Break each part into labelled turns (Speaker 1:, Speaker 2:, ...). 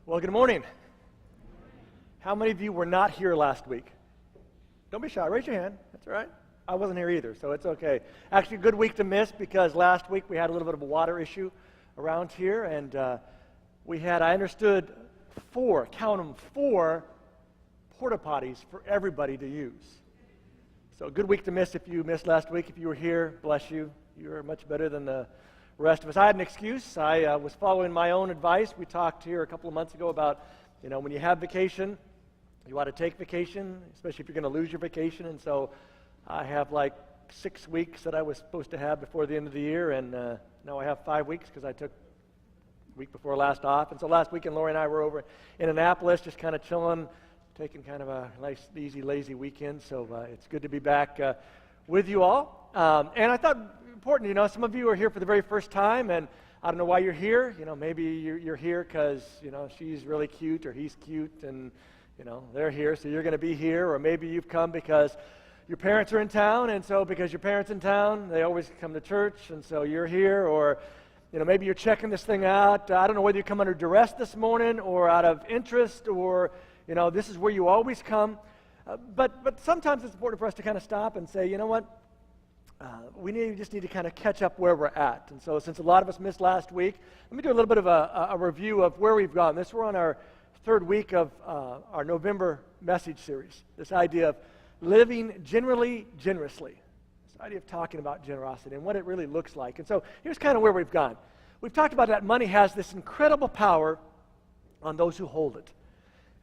Speaker 1: Well, good morning. How many of you were not here last week? Don't be shy. Raise your hand. That's all right. I wasn't here either, so it's okay. Actually, a good week to miss because last week we had a little bit of a water issue around here, and we had, I understood, four porta potties for everybody to use. So a good week to miss if you missed last week. If you were here, bless you. You are much better than the rest of us. I had an excuse. I was following my own advice. We talked here a couple of months ago about, when you have vacation, you want to take vacation, especially if you're going to lose your vacation. And so I have like 6 weeks that I was supposed to have before the end of the year, and now I have 5 weeks because I took the week before last off. And so last weekend, Lori and I were over in Annapolis, just kind of chilling, taking kind of a nice, easy, lazy weekend. So it's good to be back with you all. And I thought important, some of you are here for the very first time, and I don't know why you're here. Maybe you're here because, she's really cute or he's cute, and, they're here, so you're going to be here. Or maybe you've come because your parents are in town, and so because your parents in town, they always come to church, and so you're here. Or, maybe you're checking this thing out. I don't know whether you come under duress this morning or out of interest, or, this is where you always come. But sometimes it's important for us to kind of stop and say, you know what? We just need to kind of catch up where we're at. And so since a lot of us missed last week, let me do a little bit of a review of where we've gone. We're on our third week of our November message series, this idea of living generously. This idea of talking about generosity and what it really looks like. And so here's kind of where we've gone. We've talked about that money has this incredible power on those who hold it.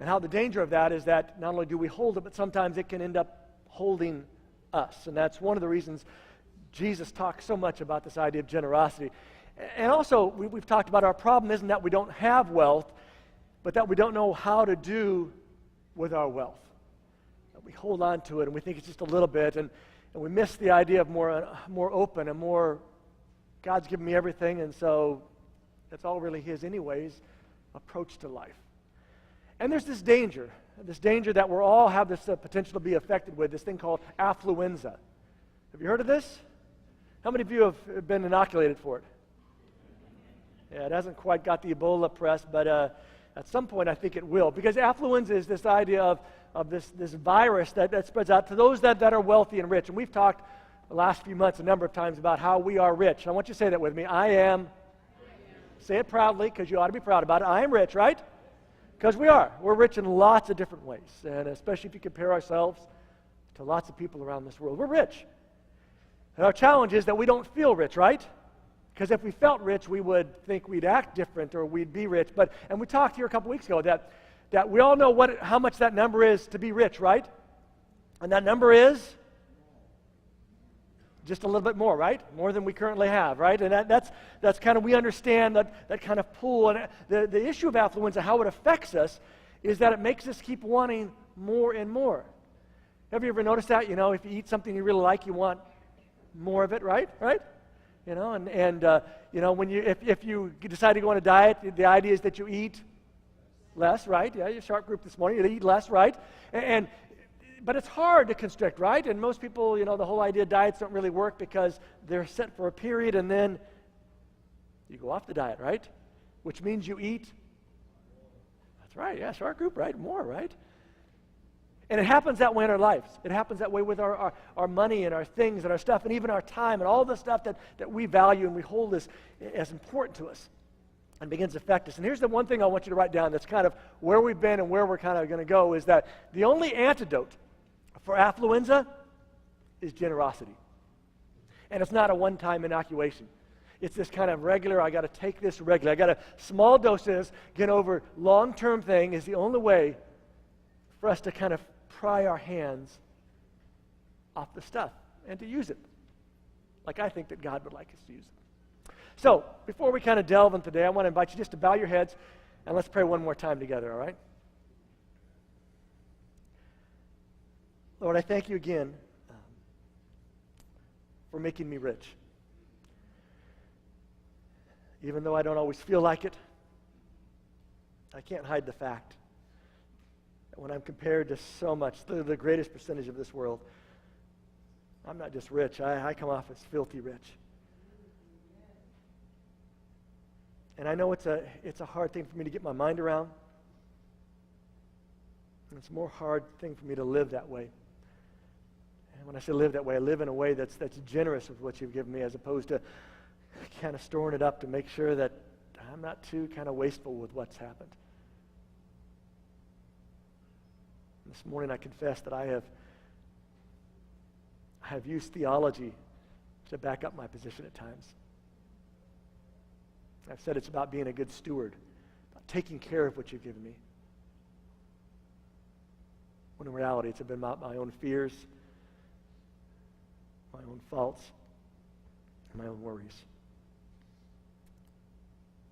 Speaker 1: And how the danger of that is that not only do we hold it, but sometimes it can end up holding us. And that's one of the reasons Jesus talks so much about this idea of generosity. And also, we've talked about our problem isn't that we don't have wealth, but that we don't know how to do with our wealth. That we hold on to it and we think it's just a little bit, and we miss the idea of more open and more, God's given me everything, and so that's all really His anyways, approach to life. And there's this danger that we all have this potential to be affected with, this thing called affluenza. Have you heard of this? How many of you have been inoculated for it? Yeah, it hasn't quite got the Ebola press, but at some point I think it will. Because affluenza is this idea of this virus that spreads out to those that are wealthy and rich. And we've talked the last few months a number of times about how we are rich. I want you to say that with me. I am. Say it proudly, because you ought to be proud about it. I am rich, right? Because we are. We're rich in lots of different ways. And especially if you compare ourselves to lots of people around this world. We're rich. And our challenge is that we don't feel rich, right? Because if we felt rich, we would think we'd act different or we'd be rich. And we talked here a couple weeks ago that we all know how much that number is to be rich, right? And that number is just a little bit more, right? More than we currently have, right? And that's kind of, we understand that kind of pool. And the issue of affluenza, how it affects us, is that it makes us keep wanting more and more. Have you ever noticed that? If you eat something you really like, you want more of it, right? Right? When if you decide to go on a diet, the idea is that you eat less, right? Yeah, your sharp group this morning, you eat less, right? But it's hard to constrict, right? And most people, the whole idea of diets don't really work because they're set for a period and then you go off the diet, right? Which means you eat. That's right, yeah, sharp group, right? More, right? And it happens that way in our lives. It happens that way with our money and our things and our stuff and even our time and all the stuff that we value and we hold as important to us and begins to affect us. And here's the one thing I want you to write down that's kind of where we've been and where we're kind of going to go, is that the only antidote for affluenza is generosity. And it's not a one-time inoculation. It's this kind of regular, I got to take this regular. I got to, small doses, get over long-term thing is the only way for us to kind of pry our hands off the stuff and to use it like I think that God would like us to use it. So, before we kind of delve into today, I want to invite you just to bow your heads and let's pray one more time together, all right? Lord, I thank you again for making me rich. Even though I don't always feel like it, I can't hide the fact that when I'm compared to so much, the greatest percentage of this world, I'm not just rich, I come off as filthy rich. And I know it's a hard thing for me to get my mind around. It's a more hard thing for me to live that way. And when I say live that way, I live in a way that's generous with what you've given me, as opposed to kind of storing it up to make sure that I'm not too kind of wasteful with what's happened. This morning I confess that I have used theology to back up my position at times. I've said it's about being a good steward, about taking care of what you've given me. When in reality, it's been about my own fears, my own faults, and my own worries.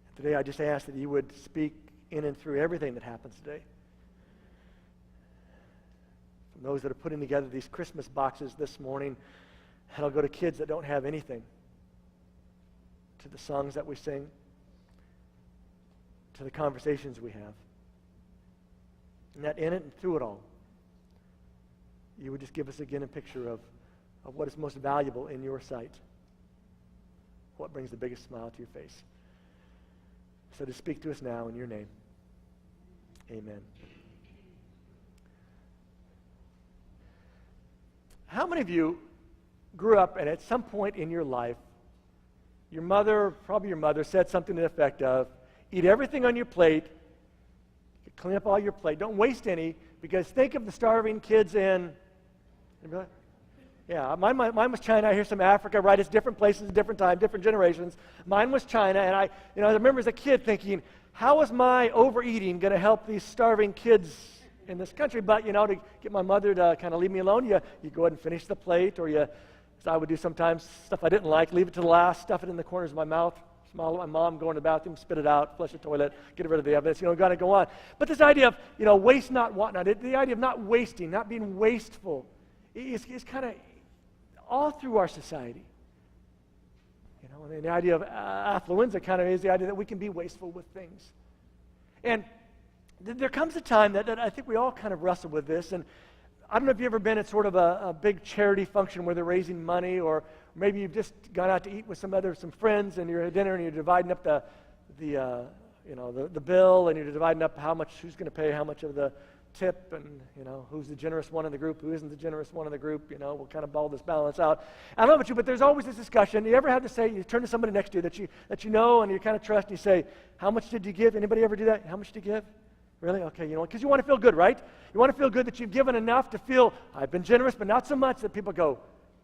Speaker 1: And today I just ask that you would speak in and through everything that happens today. From those that are putting together these Christmas boxes this morning, and I'll go to kids that don't have anything, to the songs that we sing, to the conversations we have. And that in it and through it all, you would just give us again a picture of what is most valuable in your sight, what brings the biggest smile to your face. So to speak to us now in your name. Amen. How many of you grew up and at some point in your life, your mother, probably your mother, said something to the effect of, eat everything on your plate, clean up all your plate, don't waste any, because think of the starving kids in, yeah, mine was China. I hear some Africa, right? It's different places, different time, different generations. Mine was China, and I remember as a kid thinking, how is my overeating going to help these starving kids in this country? But, to get my mother to kind of leave me alone, you go ahead and finish the plate, or as I would do sometimes, stuff I didn't like, leave it to the last, stuff it in the corners of my mouth, smile at my mom, go in the bathroom, spit it out, flush the toilet, get rid of the evidence, got to go on. But this idea of, waste not, want not, the idea of not wasting, not being wasteful, is kind of all through our society. And the idea of affluenza kind of is the idea that we can be wasteful with things. And there comes a time that I think we all kind of wrestle with this, and I don't know if you've ever been at sort of a big charity function where they're raising money, or maybe you've just gone out to eat with some friends, and you're at dinner and you're dividing up the bill, and you're dividing up who's going to pay how much of the tip, and who's the generous one in the group, who isn't the generous one in the group. We'll kind of ball this balance out. I don't know about you, but there's always this discussion. You ever have to say, you turn to somebody next to you that you know and you kind of trust, and you say, how much did you give? Anybody ever do that? How much did you give? Really? Okay, because you want to feel good, right? You want to feel good that you've given enough to feel, I've been generous, but not so much that people go,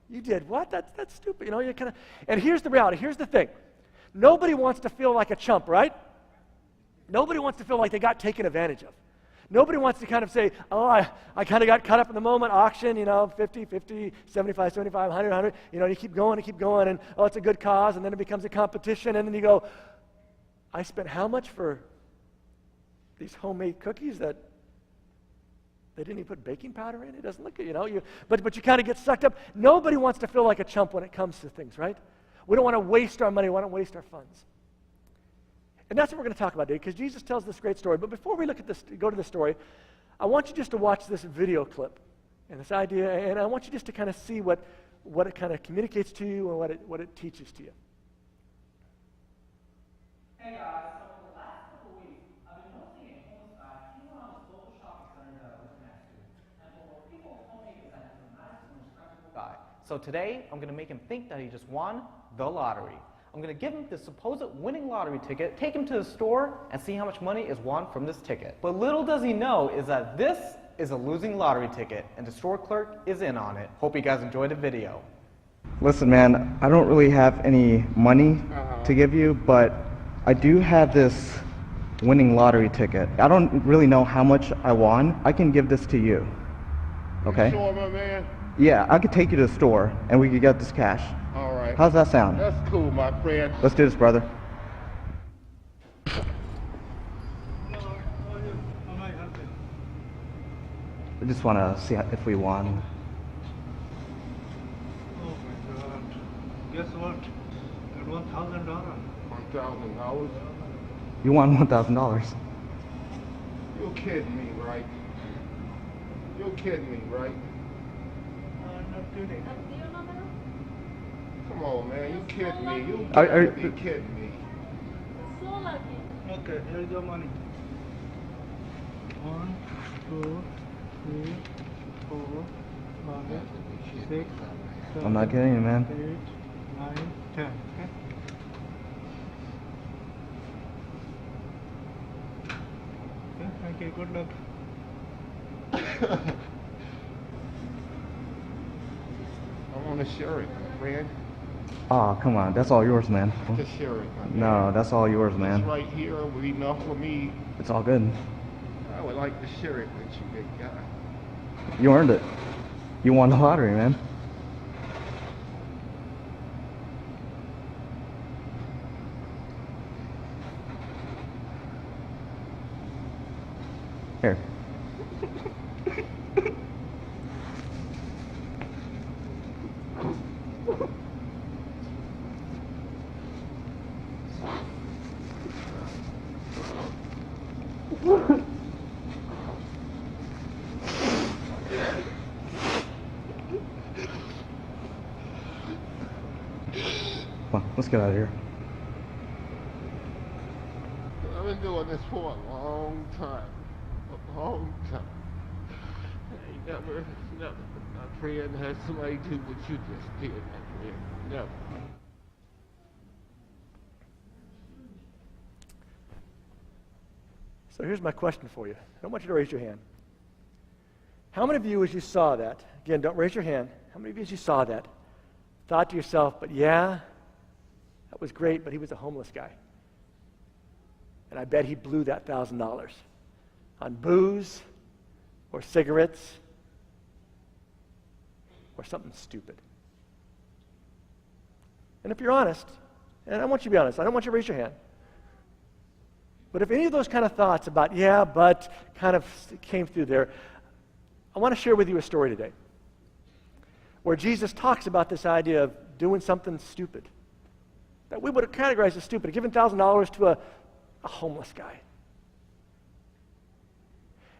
Speaker 1: you did what? That's stupid. You kind of. And here's the reality. Here's the thing. Nobody wants to feel like a chump, right? Nobody wants to feel like they got taken advantage of. Nobody wants to kind of say, oh, I kind of got caught up in the moment, auction, 50, 50, 75, 75, 100, 100. You keep going, and oh, it's a good cause, and then it becomes a competition, and then you go, I spent how much for these homemade cookies that they didn't even put baking powder in? It doesn't look good, but you kind of get sucked up. Nobody wants to feel like a chump when it comes to things, right? We don't want to waste our money. We don't want to waste our funds. And that's what we're going to talk about today, because Jesus tells this great story. But before we go to the story, I want you just to watch this video clip and this idea, and I want you just to kind of see what it kind of communicates to you and what it teaches to you.
Speaker 2: Hey guys, so for the last couple of weeks, I've been noticing a homeless guy hanging around this local shopping center that I live next to. And for what people told me is that he's a nice and respectable guy. So today, I'm going to make him think that he just won the lottery. I'm going to give him the supposed winning lottery ticket, take him to the store, and see how much money is won from this ticket. But little does he know is that this is a losing lottery ticket, and the store clerk is in on it. Hope you guys enjoyed the video.
Speaker 3: Listen, man, I don't really have any money to give you, but I do have this winning lottery ticket. I don't really know how much I won. I can give this to you. Okay?
Speaker 4: You sure, my man?
Speaker 3: Yeah, I could take you to the store, and we could get this cash.
Speaker 4: All right.
Speaker 3: How's that sound?
Speaker 4: That's cool, my friend.
Speaker 3: Let's do this, brother. I just want to see if we won.
Speaker 5: Oh my God. Guess what? Got $1,000.
Speaker 4: $1,000?
Speaker 3: You won $1,000.
Speaker 4: You're kidding me, right? You're kidding me, right?
Speaker 5: Not kidding.
Speaker 4: Come on, man. You kidding me. You
Speaker 3: Are
Speaker 4: gotta be kidding me.
Speaker 6: So lucky.
Speaker 5: Okay, here's your money. 1, 2, 3, 4, 5, 6,
Speaker 3: I'm not kidding you, man.
Speaker 5: 8, 9, 10. Okay? Okay, thank you. Good luck.
Speaker 4: I want to share it, my friend.
Speaker 3: Oh, come on. That's all yours, man.
Speaker 4: Just share it, my man.
Speaker 3: No, that's all yours,
Speaker 4: This
Speaker 3: man.
Speaker 4: right here will be enough for me.
Speaker 3: It's all good.
Speaker 4: I would like to share it with you, big guy.
Speaker 3: You earned it. You won the lottery, man. Here. Come on, let's get out of here.
Speaker 4: I've been doing this for a long time. A long time. I ain't never, my friend, had somebody do what you just did, my friend. Never.
Speaker 1: So here's my question for you. I don't want you to raise your hand. How many of you, as you saw that, again, don't raise your hand, how many of you, as you saw that, thought to yourself, but yeah, that was great, but he was a homeless guy. And I bet he blew that $1,000 on booze or cigarettes or something stupid. And if you're honest, and I want you to be honest, I don't want you to raise your hand, but if any of those kind of thoughts about, yeah, but kind of came through there, I want to share with you a story today where Jesus talks about this idea of doing something stupid that we would have categorized as stupid, giving $1,000 to a homeless guy.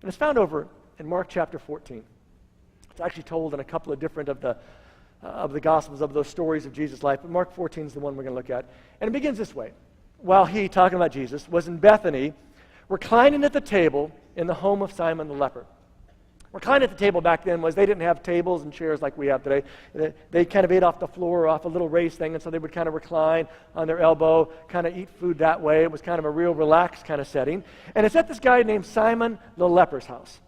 Speaker 1: And it's found over in Mark chapter 14. It's actually told in a couple of different of the Gospels of those stories of Jesus' life, but Mark 14 is the one we're going to look at. And it begins this way. While he, talking about Jesus, was in Bethany, reclining at the table in the home of Simon the leper. Reclining at the table back then was they didn't have tables and chairs like we have today. They kind of ate off the floor or off a little raised thing, and so they would kind of recline on their elbow, kind of eat food that way. It was kind of a real relaxed kind of setting. And it's at this guy named Simon the leper's house.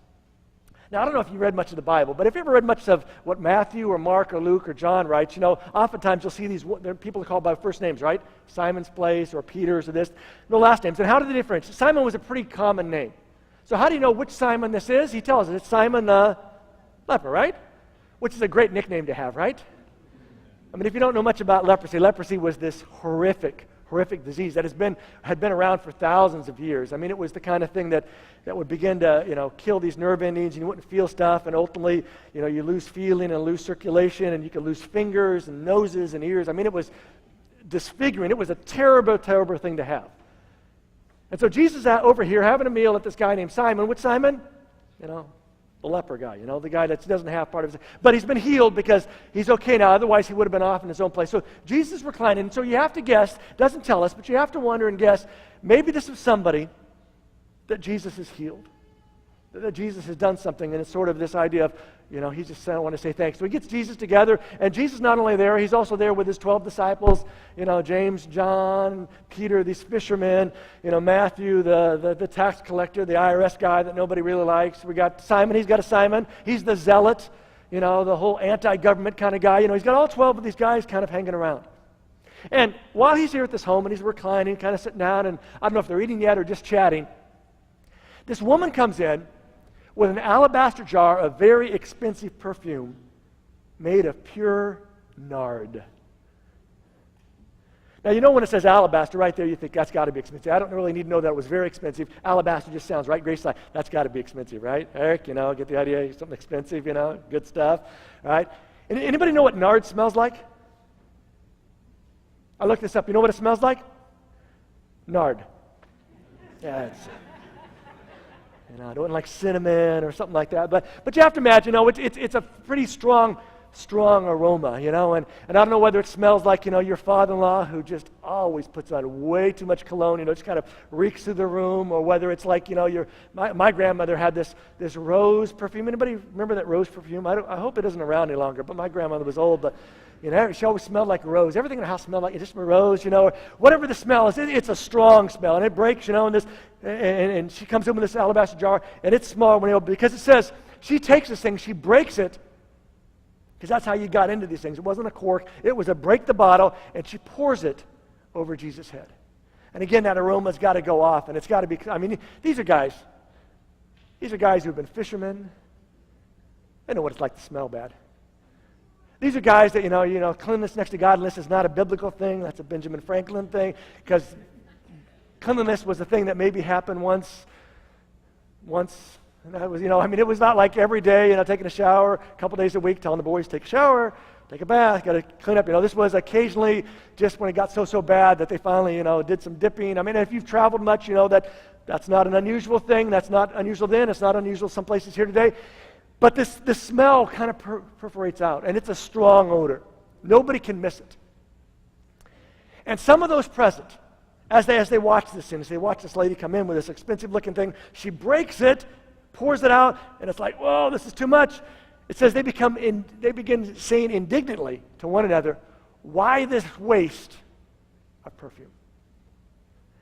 Speaker 1: Now, I don't know if you read much of the Bible, but if you ever read much of what Matthew or Mark or Luke or John writes, you know, oftentimes you'll see these people are called by first names, right? Simon's place or Peter's or this. No last names. And how do they differentiate? Simon was a pretty common name. So how do you know which Simon this is? He tells us it's Simon the leper, right? Which is a great nickname to have, right? I mean, if you don't know much about leprosy was this horrific disease that had been around for thousands of years. I mean, it was the kind of thing that would begin to, kill these nerve endings, and you wouldn't feel stuff, and ultimately, you lose feeling and lose circulation, and you could lose fingers and noses and ears. I mean, it was disfiguring. It was a terrible, terrible thing to have. And so Jesus is over here having a meal at this guy named Simon. Which Simon? The leper guy, the guy that doesn't have part of his... But he's been healed because he's okay now. Otherwise, he would have been off in his own place. So Jesus is reclining. And so you have to guess, doesn't tell us, but you have to wonder and guess, maybe this is somebody that Jesus has healed, that Jesus has done something, and it's sort of this idea of, he's just saying, I want to say thanks. So he gets Jesus together, and Jesus not only there, he's also there with his 12 disciples, James, John, Peter, these fishermen, Matthew, the tax collector, the IRS guy that nobody really likes. We got Simon, he's got a Simon. He's the zealot, the whole anti-government kind of guy. He's got all 12 of these guys kind of hanging around. And while he's here at this home, and he's reclining, kind of sitting down, and I don't know if they're eating yet or just chatting, this woman comes in with an alabaster jar of very expensive perfume made of pure nard. Now, when it says alabaster right there, you think that's got to be expensive. I don't really need to know that it was very expensive. Alabaster just sounds right. Grace, like, that's got to be expensive, right? Eric, get the idea? Something expensive, good stuff, right? Anybody know what nard smells like? I looked this up. You know what it smells like? Nard. Yeah, it wasn't like cinnamon or something like that. But you have to imagine, it's a pretty strong strong aroma, and I don't know whether it smells like, your father-in-law who just always puts on way too much cologne, just kind of reeks through the room, or whether it's like, my grandmother had this rose perfume. Anybody remember that rose perfume? I hope it isn't around any longer, but my grandmother was old, but she always smelled like a rose. Everything in the house smelled like just a rose, or whatever the smell is. It's a strong smell, and it breaks, and she comes in with this alabaster jar, and it's small when because it says she takes this thing, she breaks it, because that's how you got into these things. It wasn't a cork. It was a break the bottle, and she pours it over Jesus' head. And again, that aroma's got to go off, and it's got to be, these are guys who've been fishermen. They know what it's like to smell bad. These are guys that, cleanliness next to godliness is not a biblical thing. That's a Benjamin Franklin thing, because cleanliness was a thing that maybe happened once, and that was, it was not like every day, taking a shower, a couple days a week, telling the boys, take a shower, take a bath, got to clean up. This was occasionally just when it got so bad that they finally, did some dipping. If you've traveled much, that's not an unusual thing. That's not unusual then. It's not unusual some places here today. But this smell kind of perforates out, and it's a strong odor. Nobody can miss it. And some of those present, as they watch this, and as they watch this lady come in with this expensive-looking thing, she breaks it, pours it out, and it's like, whoa, this is too much. It says they begin saying indignantly to one another, why this waste of perfume?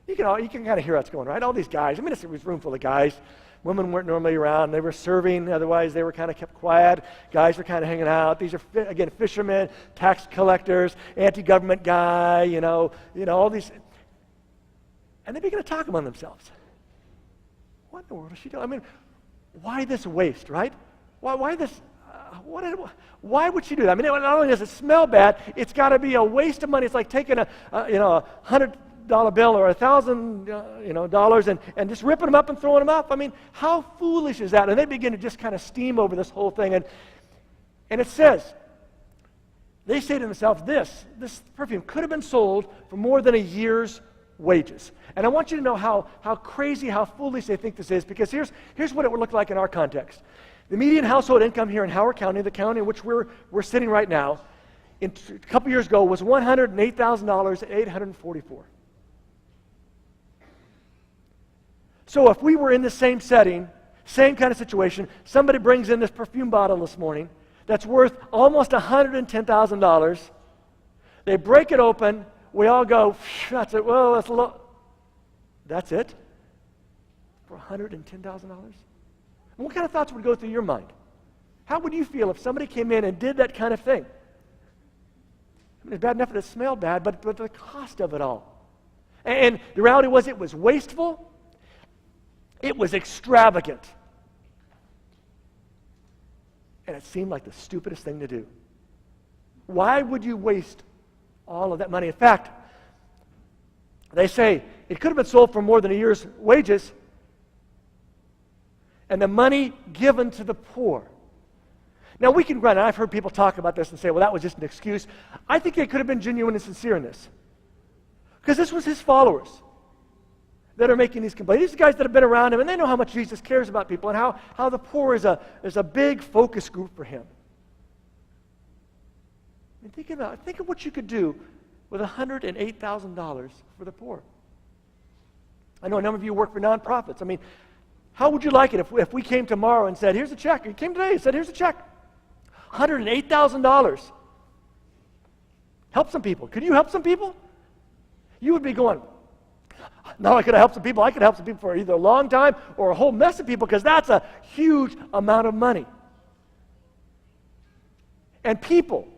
Speaker 1: You can kind of hear what's going on, right? All these guys. It's a room full of guys. Women weren't normally around. They were serving. Otherwise, they were kind of kept quiet. Guys were kind of hanging out. These are, again, fishermen, tax collectors, anti-government guy, all these. And they begin to talk among themselves. What in the world is she doing? Why this waste, right? Why this? Why would she do that? Not only does it smell bad, it's got to be a waste of money. It's like taking a $100 bill or $1,000 and just ripping them up and throwing them up. How foolish is that? And they begin to just kind of steam over this whole thing. And it says, they say to themselves, this perfume could have been sold for more than a year's wages. And I want you to know how crazy, how foolish they think this is, because here's what it would look like in our context. The median household income here in Howard County, the county in which we're sitting right now, a couple years ago was $108,844. So if we were in the same setting, same kind of situation, somebody brings in this perfume bottle this morning that's worth almost $110,000. They break it open. We all go, that's it. Well, that's a lot. That's it? For $110,000? What kind of thoughts would go through your mind? How would you feel if somebody came in and did that kind of thing? It's bad enough that it smelled bad, but the cost of it all. And the reality was it was wasteful. It was extravagant. And it seemed like the stupidest thing to do. Why would you waste all of that money? In fact, they say it could have been sold for more than a year's wages, and the money given to the poor. Now, we can run, and I've heard people talk about this and say, well, that was just an excuse. I think they could have been genuine and sincere in this. Because this was his followers that are making these complaints. These guys that have been around him, and they know how much Jesus cares about people and how the poor is a big focus group for him. And think of what you could do with $108,000 for the poor. I know a number of you work for nonprofits. How would you like it if we came tomorrow and said, here's a check? You came today and said, here's a check. $108,000. Help some people. Could you help some people? You would be going, not only could I help some people, I could help some people for either a long time or a whole mess of people, because that's a huge amount of money. And people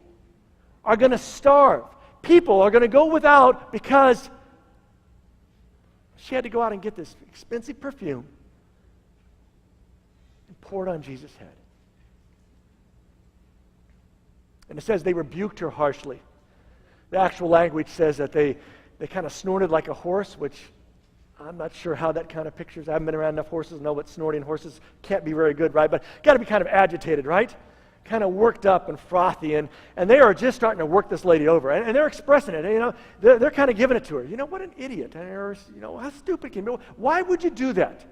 Speaker 1: are going to starve. People are going to go without because she had to go out and get this expensive perfume and pour it on Jesus' head. And it says they rebuked her harshly. The actual language says that they kind of snorted like a horse, which I'm not sure how that kind of pictures. I haven't been around enough horses to know what snorting horses can't be very good, right? But got to be kind of agitated, right? Kind of worked up and frothy, and they are just starting to work this lady over, and they're expressing it. They're kind of giving it to her. What an idiot! How stupid can you be? Why would you do that?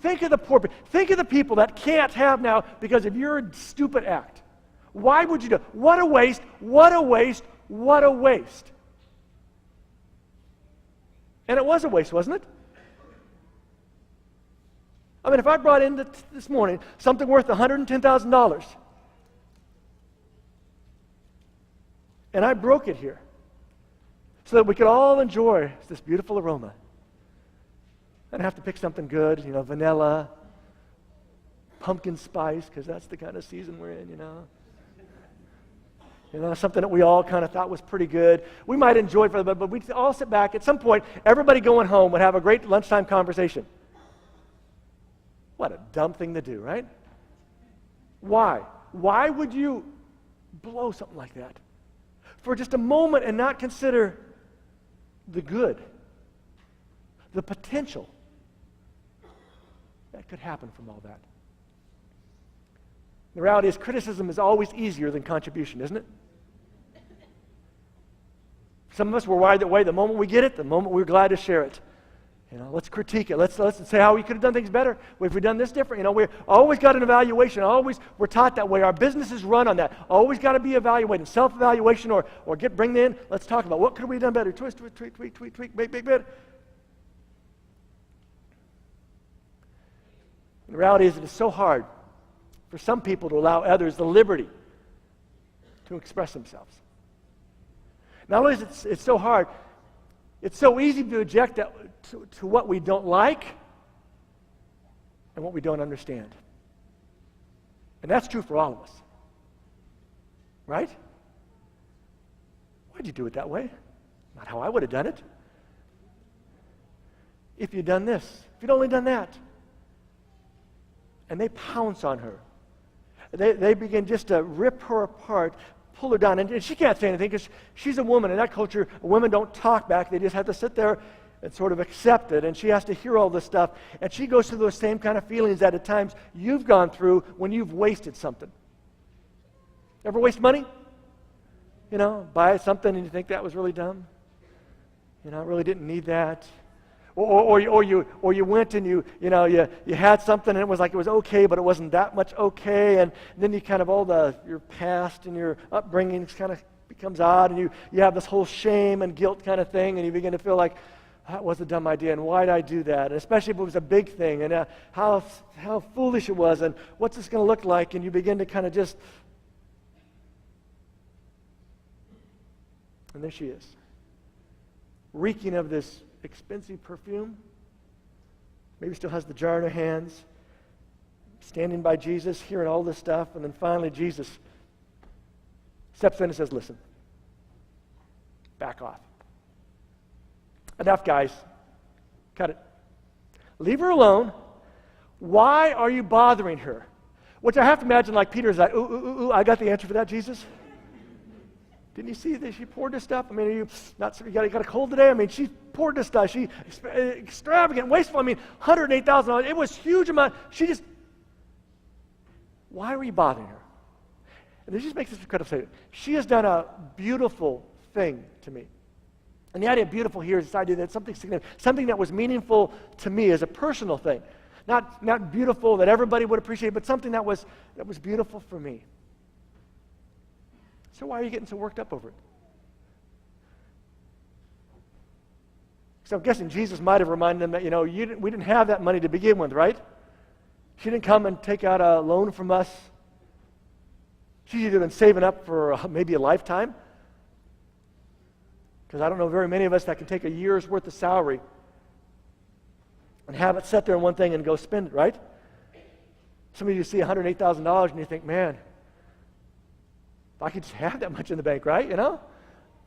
Speaker 1: Think of the poor. Think of the people that can't have now because of your stupid act. Why would you do it? What a waste, what a waste, what a waste. And it was a waste, wasn't it? I mean, if I brought in this morning something worth $110,000 and I broke it here so that we could all enjoy this beautiful aroma, I'd have to pick something good, vanilla, pumpkin spice, because that's the kind of season we're in, something that we all kind of thought was pretty good. We might enjoy it but we'd all sit back. At some point, everybody going home would have a great lunchtime conversation. What a dumb thing to do, right? Why? Why would you blow something like that for just a moment and not consider the good, the potential that could happen from all that? The reality is criticism is always easier than contribution, isn't it? Some of us were wired that way. The moment we get it, the moment we're glad to share it. Let's critique it. Let's say how we could have done things better. If we've done this different, we've always got an evaluation. We're taught that way. Our business is run on that. Always got to be evaluated. Self-evaluation or bring in. Let's talk about what could we have done better. Twist, tweak, make better. The reality is it is so hard for some people to allow others the liberty to express themselves. Not only is it's so hard, it's so easy to object to what we don't like and what we don't understand. And that's true for all of us. Right? Why'd you do it that way? Not how I would have done it. If you'd done this, if you'd only done that. And they pounce on her. They begin just to rip her apart, pull her down. And she can't say anything because she's a woman. In that culture, women don't talk back. They just have to sit there and sort of accept it. And she has to hear all this stuff. And she goes through those same kind of feelings that at times you've gone through when you've wasted something. Ever waste money? Buy something and you think that was really dumb. I really didn't need that. Or you went and you had something and it was okay, but it wasn't that much okay, and then you kind of your past and your upbringing kind of becomes odd, and you have this whole shame and guilt kind of thing, and you begin to feel like that was a dumb idea, and why did I do that? And especially if it was a big thing, and how foolish it was, and what's this going to look like? And you begin to kind of just, and there she is, reeking of this expensive perfume, maybe still has the jar in her hands, standing by Jesus, hearing all this stuff, and then finally Jesus steps in and says, listen, back off. Enough, guys. Cut it. Leave her alone. Why are you bothering her? Which I have to imagine like Peter's like, ooh, I got the answer for that, Jesus. Didn't you see that she poured this stuff? I mean, you got a cold today? I mean, she poured this stuff. She extravagant, wasteful. I mean, $108,000. It was huge amount. Why were you bothering her? And this just makes this incredible statement. She has done a beautiful thing to me. And the idea of beautiful here is this idea that something significant, something that was meaningful to me as a personal thing. Not beautiful that everybody would appreciate, but something that was beautiful for me. So why are you getting so worked up over it? So I'm guessing Jesus might have reminded them that, we didn't have that money to begin with, right? She didn't come and take out a loan from us. She's either been saving up for maybe a lifetime, because I don't know very many of us that can take a year's worth of salary and have it set there in one thing and go spend it, right? Some of you see $108,000 and you think, man, if I could just have that much in the bank, right?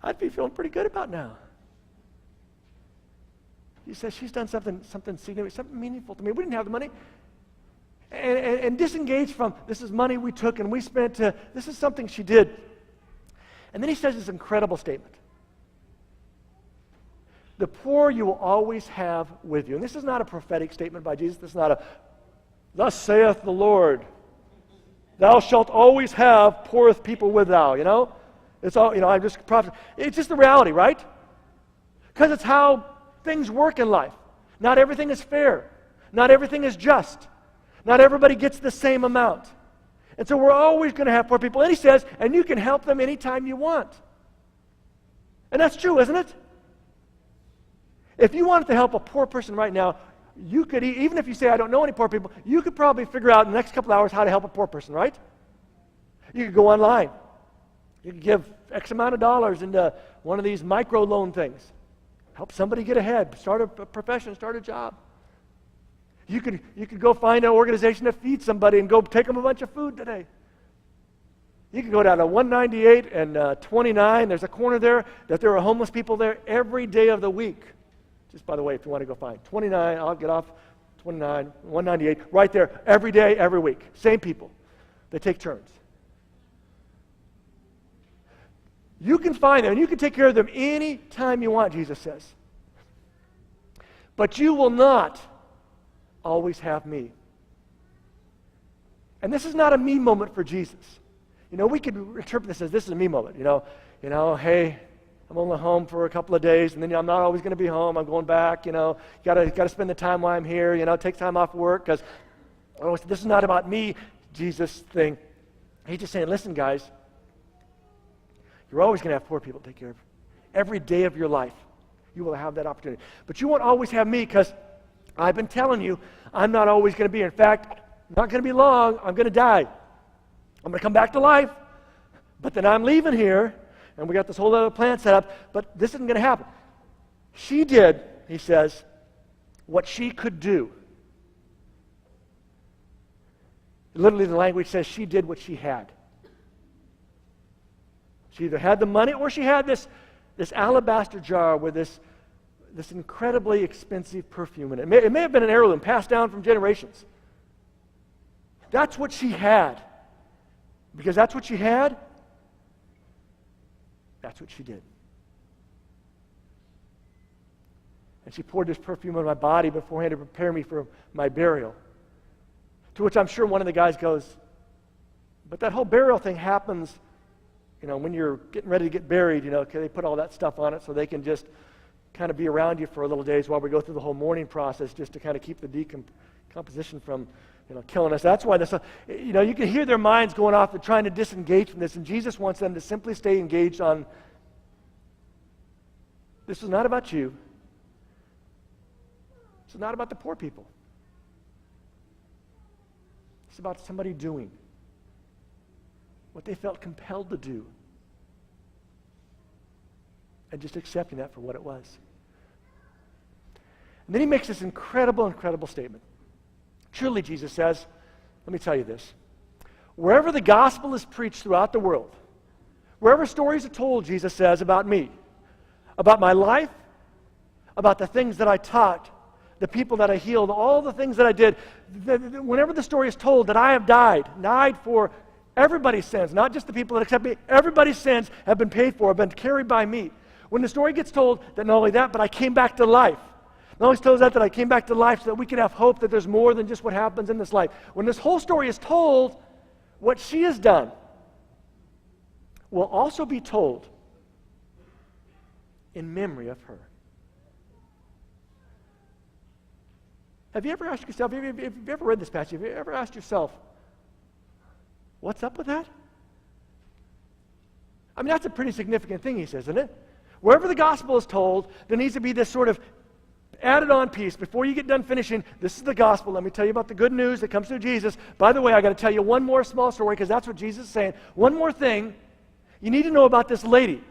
Speaker 1: I'd be feeling pretty good about now. He says she's done something significant, something meaningful to me. We didn't have the money. And disengaged from, this is money we took and we spent, this is something she did. And then he says this incredible statement. The poor you will always have with you. And this is not a prophetic statement by Jesus. This is not a, thus saith the Lord. Thou shalt always have poorest people with thou, It's all, I'm just prophet. It's just the reality, right? Because it's how things work in life. Not everything is fair. Not everything is just. Not everybody gets the same amount. And so we're always going to have poor people. And he says, and you can help them anytime you want. And that's true, isn't it? If you wanted to help a poor person right now, you could, even if you say, I don't know any poor people, you could probably figure out in the next couple hours how to help a poor person, right? You could go online. You could give X amount of dollars into one of these micro loan things. Help somebody get ahead, start a profession, start a job. You could go find an organization to feed somebody and go take them a bunch of food today. You can go down to 198 and 29. There's a corner there that there are homeless people there every day of the week. Just by the way, if you want to go find 29, I'll get off 29, 198, right there every day, every week. Same people. They take turns. You can find them and you can take care of them any time you want, Jesus says. But you will not always have me. And this is not a me moment for Jesus. You know, we could interpret this as this is a me moment. You know, hey, I'm only home for a couple of days, and then I'm not always going to be home. I'm going back. You know, got to spend the time while I'm here. You know, take time off work because this is not about me, Jesus thing. He's just saying, listen, guys, you're always going to have poor people to take care of. Every day of your life, you will have that opportunity. But you won't always have me because I've been telling you I'm not always going to be here. In fact, not going to be long. I'm going to die. I'm going to come back to life, but then I'm leaving here, and we got this whole other plan set up, but this isn't going to happen. She did, he says, what she could do. Literally, the language says she did what she had. She either had the money or she had this alabaster jar with this incredibly expensive perfume in it. It may have been an heirloom passed down from generations. That's what she had. Because that's what she had, that's what she did. And she poured this perfume on my body beforehand to prepare me for my burial. To which I'm sure one of the guys goes, but that whole burial thing happens, you know, when you're getting ready to get buried, you know, okay, they put all that stuff on it so they can just kind of be around you for a little days while we go through the whole mourning process just to kind of keep the decomposition from, you know, killing us. That's why this, you know, you can hear their minds going off and trying to disengage from this, and Jesus wants them to simply stay engaged on, this is not about you. This is not about the poor people. It's about somebody doing what they felt compelled to do and just accepting that for what it was. And then he makes this incredible, incredible statement. Truly, Jesus says, let me tell you this. Wherever the gospel is preached throughout the world, wherever stories are told, Jesus says, about me, about my life, about the things that I taught, the people that I healed, all the things that I did, whenever the story is told that I have died for everybody's sins, not just the people that accept me, everybody's sins have been paid for, have been carried by me. When the story gets told that not only that, but I came back to life. Not only tells that I came back to life so that we can have hope that there's more than just what happens in this life. When this whole story is told, what she has done will also be told in memory of her. Have you ever asked yourself, have you ever read this passage, have you ever asked yourself, what's up with that? I mean, that's a pretty significant thing, he says, isn't it? Wherever the gospel is told, there needs to be this sort of added on piece. Before you get done finishing, this is the gospel. Let me tell you about the good news that comes through Jesus. By the way, I got to tell you one more small story because that's what Jesus is saying. One more thing. You need to know about this lady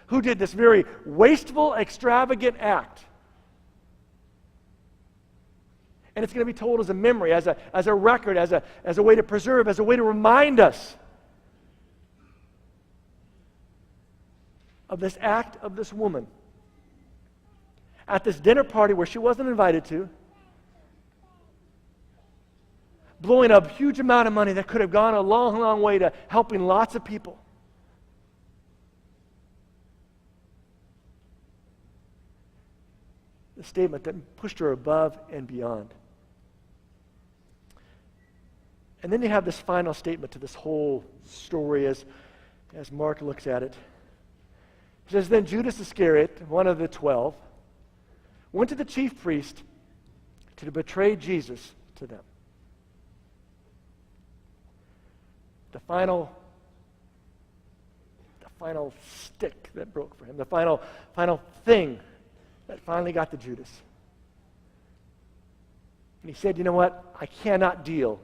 Speaker 1: who did this very wasteful, extravagant act. And it's going to be told as a memory, as a record, as a way to preserve, as a way to remind us of this act of this woman at this dinner party where she wasn't invited to, blowing a huge amount of money that could have gone a long, long way to helping lots of people. The statement that pushed her above and beyond. And then you have this final statement to this whole story as Mark looks at it. He says, then Judas Iscariot, one of the 12, went to the chief priest to betray Jesus to them. The final stick that broke for him, the final thing that finally got to Judas. And he said, you know what? I cannot deal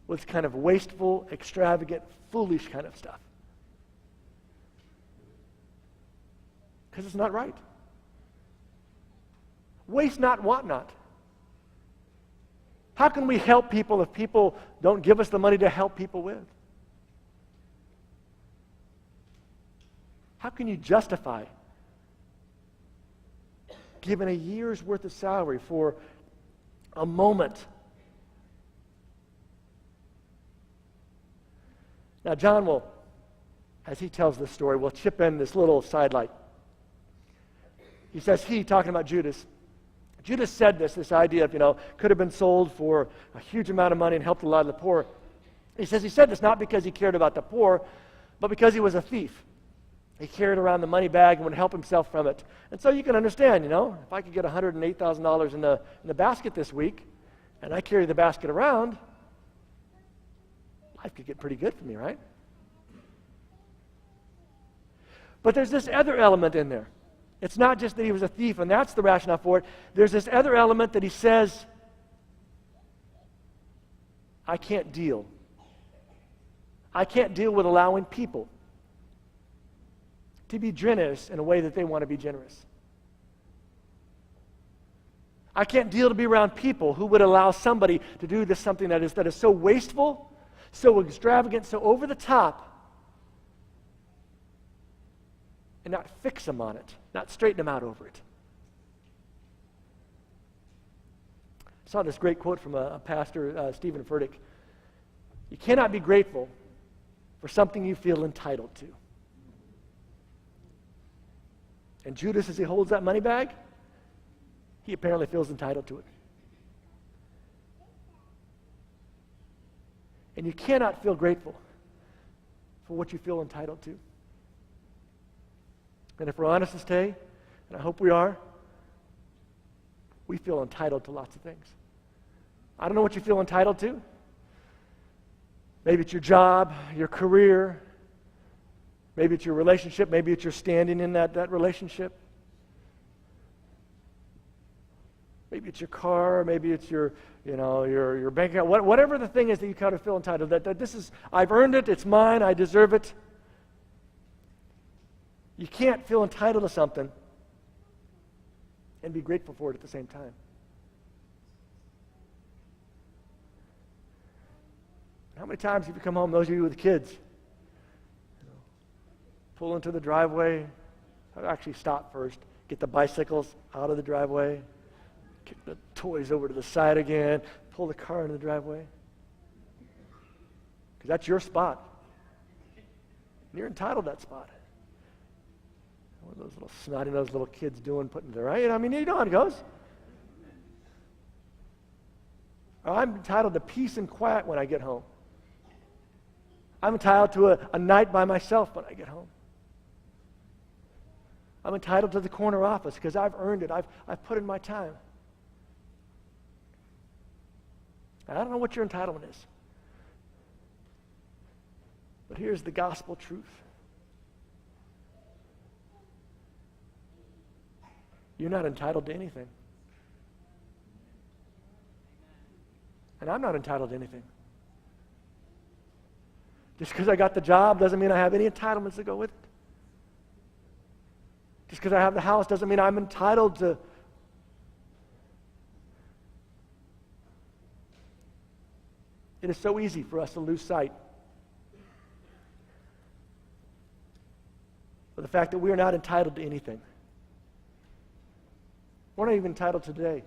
Speaker 1: with kind of wasteful, extravagant, foolish kind of stuff. Because it's not right. Waste not, want not. How can we help people if people don't give us the money to help people with? How can you justify giving a year's worth of salary for a moment? Now, John will, as he tells this story, will chip in this little sidelight. He says, talking about Judas said this idea of, could have been sold for a huge amount of money and helped a lot of the poor. He says he said this not because he cared about the poor, but because he was a thief. He carried around the money bag and would help himself from it. And so you can understand, if I could get $108,000 in the basket this week, and I carry the basket around, life could get pretty good for me, right? But there's this other element in there. It's not just that he was a thief, and that's the rationale for it. There's this other element that he says, I can't deal. I can't deal with allowing people to be generous in a way that they want to be generous. I can't deal to be around people who would allow somebody to do this something that is so wasteful, so extravagant, so over the top, and not fix them on it, not straighten them out over it. I saw this great quote from a pastor, Stephen Furtick. You cannot be grateful for something you feel entitled to. And Judas, as he holds that money bag, he apparently feels entitled to it. And you cannot feel grateful for what you feel entitled to. And if we're honest this day, and I hope we are, we feel entitled to lots of things. I don't know what you feel entitled to. Maybe it's your job, your career. Maybe it's your relationship. Maybe it's your standing in that relationship. Maybe it's your car. Maybe it's your bank account. Whatever the thing is that you kind of feel entitled. That this is, I've earned it. It's mine. I deserve it. You can't feel entitled to something and be grateful for it at the same time. How many times have you come home, those of you with kids, pull into the driveway, actually stop first, get the bicycles out of the driveway, kick the toys over to the side again, pull the car into the driveway? Because that's your spot. And you're entitled to that spot. What are those little snotty-nosed little kids doing, putting it there, right? I mean, you know how it goes. I'm entitled to peace and quiet when I get home. I'm entitled to a night by myself when I get home. I'm entitled to the corner office because I've earned it. I've put in my time. I don't know what your entitlement is. But here's the gospel truth. You're not entitled to anything. And I'm not entitled to anything. Just because I got the job doesn't mean I have any entitlements that go with it. Just because I have the house doesn't mean I'm entitled to. It is so easy for us to lose sight of the fact that we are not entitled to anything. We're not even entitled to today.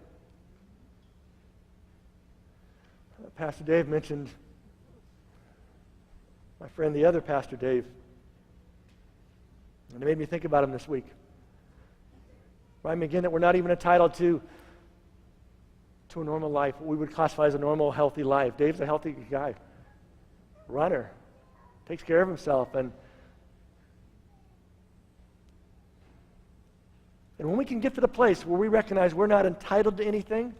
Speaker 1: Pastor Dave mentioned my friend, the other Pastor Dave. And it made me think about him this week. Remind me again that we're not even entitled to a normal life, what we would classify as a normal, healthy life. Dave's a healthy guy. Runner. Takes care of himself. And when we can get to the place where we recognize we're not entitled to anything,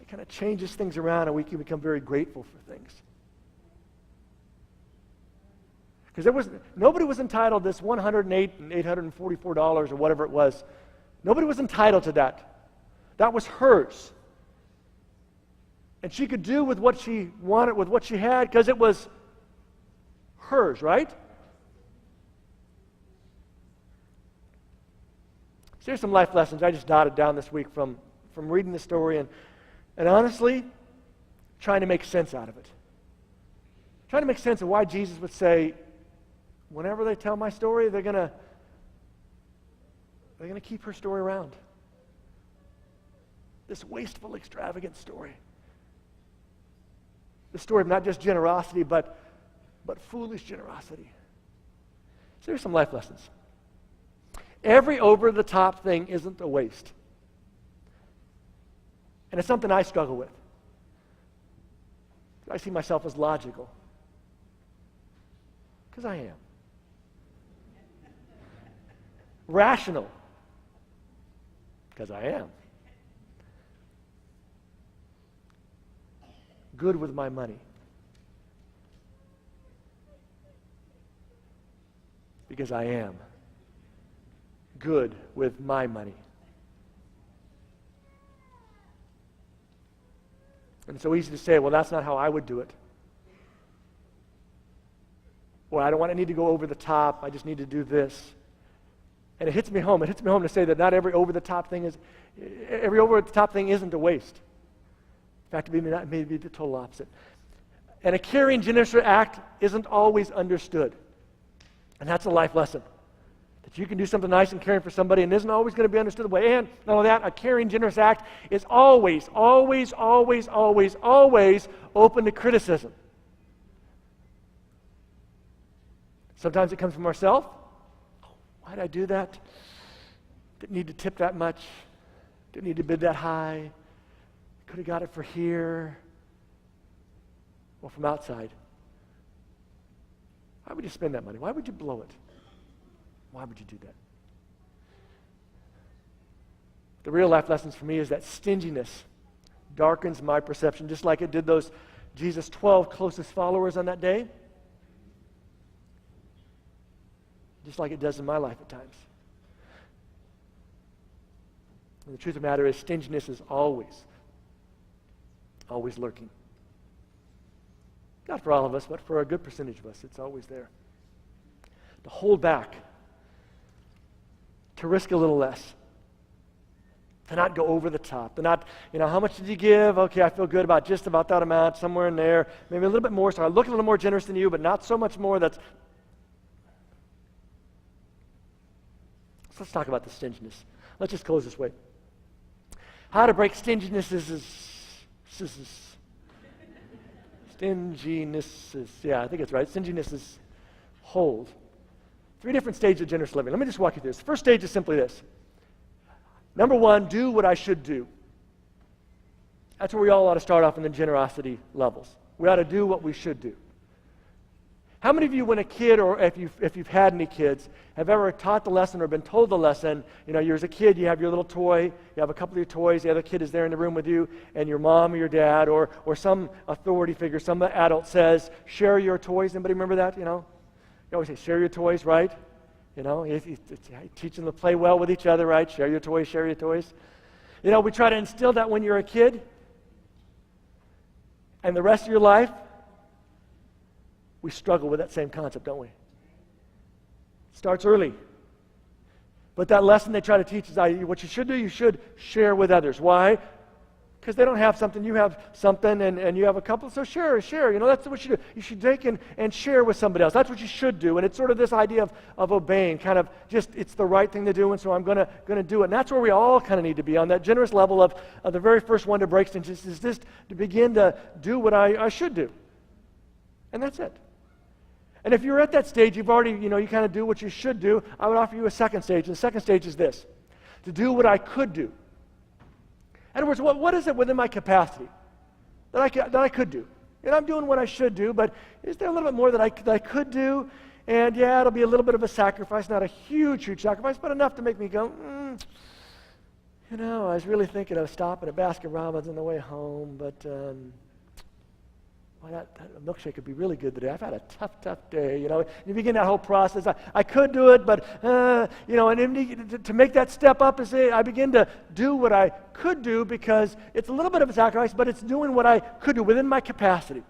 Speaker 1: it kind of changes things around and we can become very grateful for things. Because nobody was entitled to this $108 and $844 or whatever it was. Nobody was entitled to that. That was hers. And she could do with what she wanted, with what she had, because it was hers, right? So here's some life lessons I just jotted down this week from reading the story and honestly, trying to make sense out of it. Trying to make sense of why Jesus would say, whenever they tell my story, they're gonna keep her story around. This wasteful, extravagant story. The story of not just generosity, but foolish generosity. So here's some life lessons. Every over-the-top thing isn't a waste. And it's something I struggle with. I see myself as logical. Because I am. Rational. Because I am. Good with my money. Because I am good with my money. And it's so easy to say, well, that's not how I would do it. Well, I don't want to need to go over the top. I just need to do this. And it hits me home. It hits me home to say that not every over-the-top thing isn't a waste. In fact, it may be the total opposite. And a caring, generous act isn't always understood. And that's a life lesson. That you can do something nice and caring for somebody and isn't always going to be understood the way. And not only that, a caring, generous act is always, always, always, always, always open to criticism. Sometimes it comes from ourselves. Oh, why did I do that? Didn't need to tip that much. Didn't need to bid that high. Could have got it for here. Or from outside. Why would you spend that money? Why would you blow it? Why would you do that? The real life lessons for me is that stinginess darkens my perception, just like it did those Jesus' 12 closest followers on that day. Just like it does in my life at times. And the truth of the matter is, stinginess is always lurking. Not for all of us, but for a good percentage of us, it's always there. To hold back, to risk a little less, to not go over the top, to not, how much did you give? Okay, I feel good about just about that amount, somewhere in there, maybe a little bit more, so I look a little more generous than you, but not so much more that's... So let's talk about the stinginess. Let's just close this way. How to break stinginess I think it's right. Stinginess is hold. 3 different stages of generous living. Let me just walk you through this. The first stage is simply this. Number 1, do what I should do. That's where we all ought to start off in the generosity levels. We ought to do what we should do. How many of you, when a kid, or if you've had any kids, have ever taught the lesson or been told the lesson? You're as a kid, you have your little toy, you have a couple of your toys, the other kid is there in the room with you, and your mom or your dad or some authority figure, some adult says, share your toys. Anybody remember that? You always say, share your toys, right? You teach them to play well with each other, right? Share your toys, share your toys. We try to instill that when you're a kid, and the rest of your life, we struggle with that same concept, don't we? It starts early. But that lesson they try to teach is what you should do, you should share with others. Why? Because they don't have something, you have something, and you have a couple, so share. That's what you do. You should take and share with somebody else. That's what you should do. And it's sort of this idea of obeying, kind of just, it's the right thing to do, and so I'm going to do it. And that's where we all kind of need to be, on that generous level of the very first one to break stinginess, is just to begin to do what I should do. And that's it. And if you're at that stage, you've already, you kind of do what you should do, I would offer you a second stage. And the second stage is this: to do what I could do. In other words, what is it within my capacity that I could do? And I'm doing what I should do, but is there a little bit more that I could do? And yeah, it'll be a little bit of a sacrifice, not a huge sacrifice, but enough to make me go, You know, I was really thinking of stopping at Baskin Robbins on the way home, but boy, that milkshake would be really good today. I've had a tough day, you know. You begin that whole process. I could do it, but, you know, and to make that step up, I begin to do what I could do because it's a little bit of a sacrifice, but it's doing what I could do within my capacity.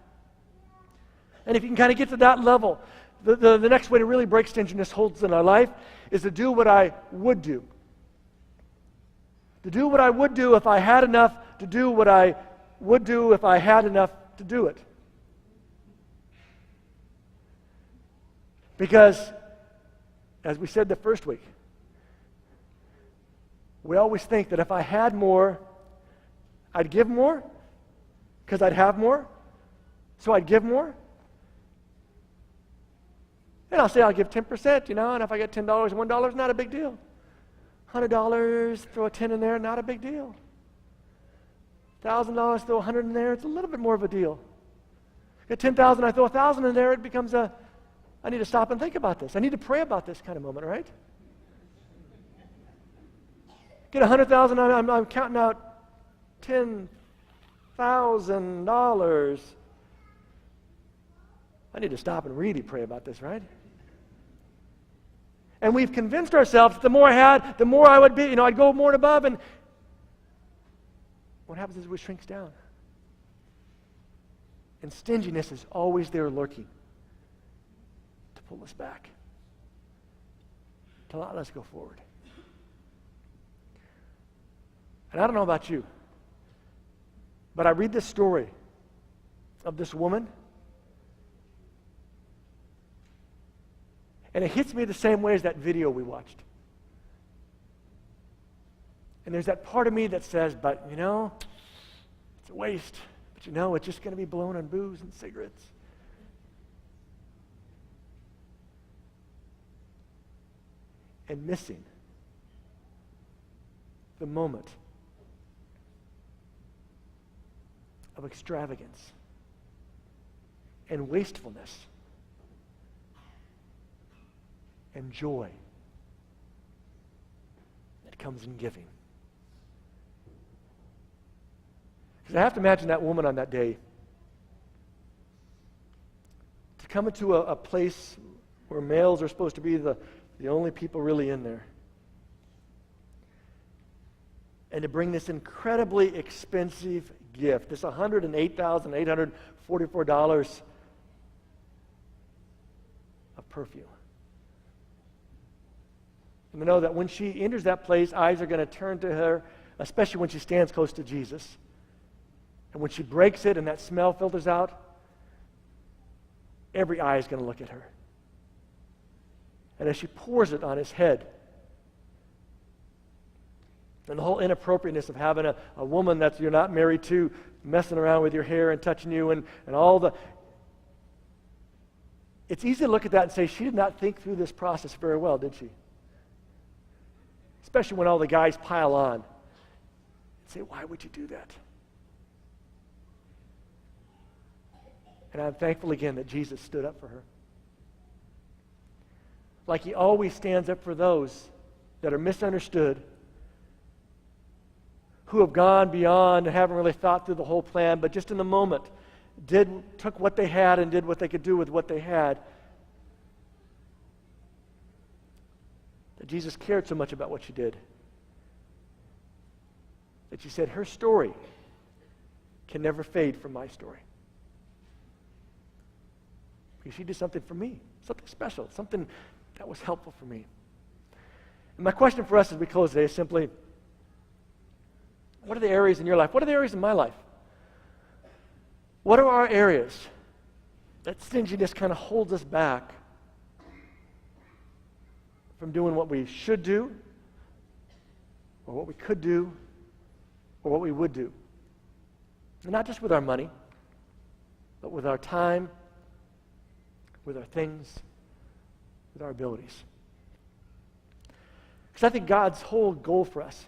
Speaker 1: And if you can kind of get to that level, the next way to really break stinginess holds in our life is to do what I would do. To do what I would do if I had enough to do what I would do if I had enough to do it. Because, as we said the first week, we always think that if I had more, I'd give more because I'd have more, so I'd give more. And I'll say I'll give 10%, you know, and if I get $10, $1 is not a big deal. $100, throw a 10 in there, not a big deal. $1,000, throw 100 in there, it's a little bit more of a deal. Get 10,000, I throw 1,000 in there, it becomes I need to stop and think about this. I need to pray about this kind of moment, right? Get 100,000, I'm counting out $10,000. I need to stop and really pray about this, right? And we've convinced ourselves that the more I had, the more I would be. You know, I'd go more and above, and what happens is it shrinks down. And stinginess is always there lurking to pull us back, to not let us go forward. And I don't know about you, but I read this story of this woman, and it hits me the same way as that video we watched. And there's that part of me that says, but you know, it's a waste. But you know, it's just going to be blown on booze and cigarettes. And missing the moment of extravagance and wastefulness and joy that comes in giving. Because I have to imagine that woman on that day to come into a place where males are supposed to be the only people really in there, and to bring this incredibly expensive gift, this $108,844 of perfume. And we know that when she enters that place, eyes are going to turn to her, especially when she stands close to Jesus. And when she breaks it and that smell filters out, every eye is going to look at her. And as she pours it on his head, and the whole inappropriateness of having a woman that you're not married to messing around with your hair and touching you and all the... It's easy to look at that and say, she did not think through this process very well, did she? Especially when all the guys pile on and say, why would you do that? And I'm thankful again that Jesus stood up for her. Like he always stands up for those that are misunderstood, who have gone beyond and haven't really thought through the whole plan, but just in the moment took what they had and did what they could do with what they had. That Jesus cared so much about what she did, that she said her story can never fade from my story. Because she did something for me, something special, something that was helpful for me. And my question for us as we close today is simply, what are the areas in your life? What are the areas in my life? What are our areas that stinginess kind of holds us back from doing what we should do, or what we could do, or what we would do? And not just with our money, but with our time, with our things, with our abilities. Because I think God's whole goal for us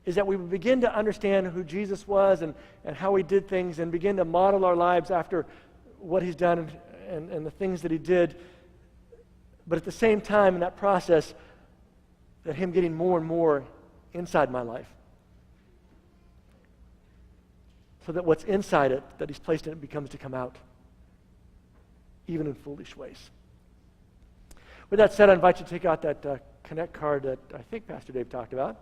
Speaker 1: is that we would begin to understand who Jesus was and how he did things, and begin to model our lives after what he's done and the things that he did. But at the same time, in that process, that Him getting more and more inside my life. So that what's inside it, that He's placed in it, becomes to come out, even in foolish ways. With that said, I invite you to take out that Connect card that I think Pastor Dave talked about.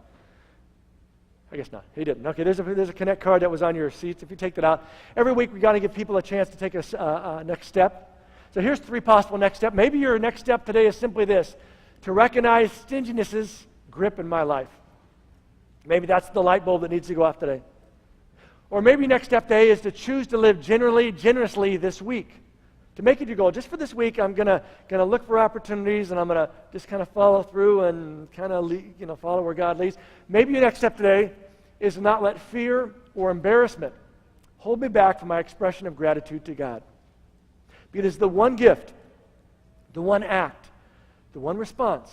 Speaker 1: I guess not. He didn't. Okay, there's a Connect card that was on your seats. If you take that out, every week we got to give people a chance to take a next step. So here's 3 possible next steps. Maybe your next step today is simply this: to recognize stinginess's grip in my life. Maybe that's the light bulb that needs to go off today. Or maybe next step today is to choose to live generously this week. To make it your goal. Just for this week, I'm gonna look for opportunities, and I'm gonna just kind of follow through and kind of follow where God leads. Maybe your next step today is to not let fear or embarrassment hold me back from my expression of gratitude to God. Because the one gift, the one act, the one response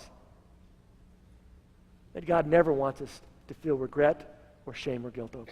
Speaker 1: that God never wants us to feel regret or shame or guilt over.